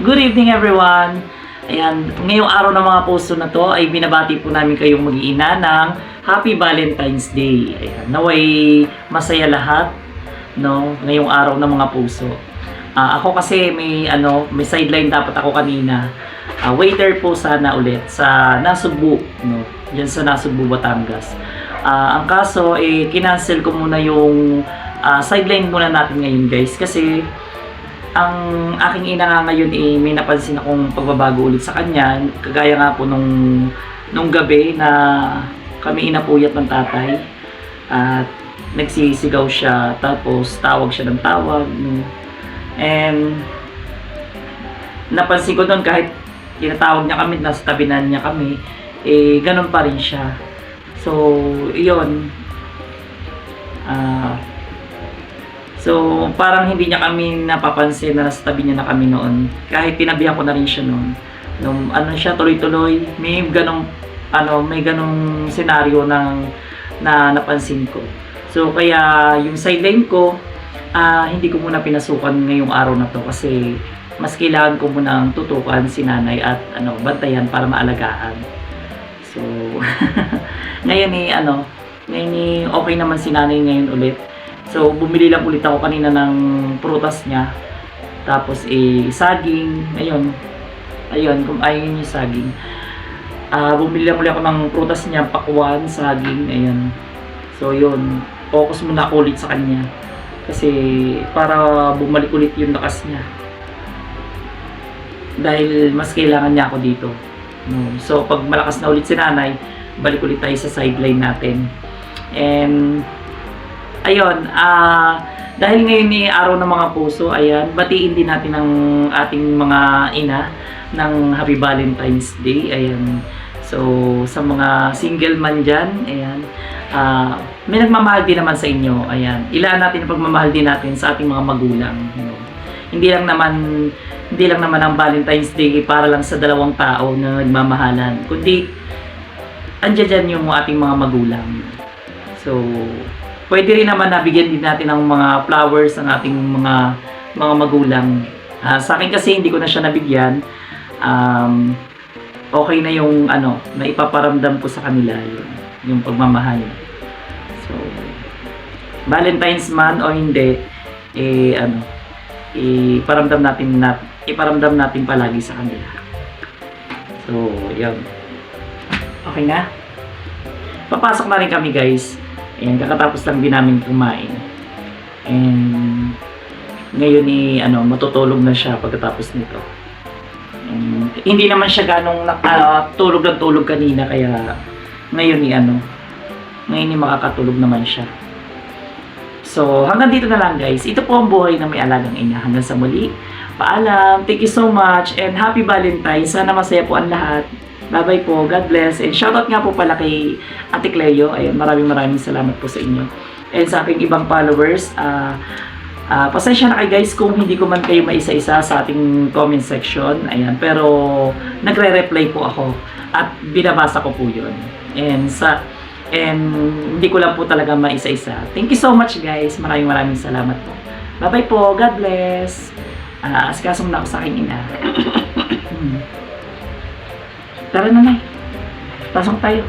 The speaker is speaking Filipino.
Good evening everyone! Ayan, ngayong araw ng mga puso na to ay binabati po namin kayong mag-iina ng Happy Valentine's Day. Ayan, naway masaya lahat, no, ngayong araw ng mga puso. Ako kasi may sideline dapat ako kanina. Waiter po sana ulit sa Nasugbu, no, diyan sa Nasugbu, Batangas. Ang kaso kinancel ko muna yung sideline muna natin ngayon, guys, kasi ang aking ina nga ngayon may napansin akong pagbabago ulit sa kanya, kagaya nga po nung gabi na kami inapuyat ng tatay at nagsisigaw siya, tapos tawag siya ng tawag, no? And napansin ko doon, kahit tinatawag niya kami, nasa tabinan niya kami, ganun pa rin siya. So iyon, so, parang hindi niya kami napapansin na nasa tabi niya na kami noon. Kahit tinabihan ko na rin siya noon. Nung siya, tuloy-tuloy, may ganong senaryo na napansin ko. So, kaya yung sideline ko, hindi ko muna pinasukan ngayong araw na to kasi mas kailangan ko munang tutukan si nanay at bantayan para maalagaan. So, ngayon okay naman si nanay ngayon ulit. So, bumili lang ulit ako kanina ng prutas niya. Tapos, saging. Ayun, kung ayun yung saging. Bumili lang ulit ako ng prutas niya, pakwan, saging, ayun. So, yun. Focus muna ako ulit sa kanya. Kasi, para bumalik ulit yung lakas niya. Dahil, mas kailangan niya ako dito. No? So, pag malakas na ulit si nanay, balik ulit tayo sa sideline natin. And, ayun, dahil ngayon araw ng mga puso, ayan, batiin din natin ang ating mga ina ng Happy Valentine's Day, ayan. So, sa mga single man dyan, ayan, may nagmamahal din naman sa inyo, ayan. Ilaan natin ang pagmamahal din natin sa ating mga magulang. Hindi lang naman ang Valentine's Day para lang sa dalawang tao na nagmamahalan, kundi andyan dyan yung ating mga magulang. So, pwede rin naman nabigyan din natin ng mga flowers ang ating mga magulang. Sa akin kasi hindi ko na siya nabigyan. Okay na yung na ipaparamdam ko sa kanila yung pagmamahal. So, Valentine's man o hindi, iparamdam natin palagi sa kanila. So, yun. Okay na? Papasok na rin kami, guys. Ayan, kakatapos lang din namin kumain. And ngayon matutulog na siya pagkatapos nito. And hindi naman siya ganong tulog kanina, kaya ngayon ngayon makakatulog naman siya. So, hanggang dito na lang, guys. Ito po ang buhay ng may alagang ina. Hanggang sa muli. Paalam. Thank you so much and happy Valentine's. Sana masaya po ang lahat. Bye-bye po. God bless. And shoutout nga po pala kay Ate Cleo. Ayun, maraming salamat po sa inyo. And sa aking ibang followers, pasensya na kayo, guys, kung hindi ko man kayo maisa-isa sa ating comment section. Ayan, pero nagre-reply po ako at binabasa ko po yun. And hindi ko lang po talaga maisa-isa. Thank you so much, guys. Maraming salamat po. Bye-bye po. God bless. Asikasong na ako sa aking ina. Tara na, Nay. Pasok tayo.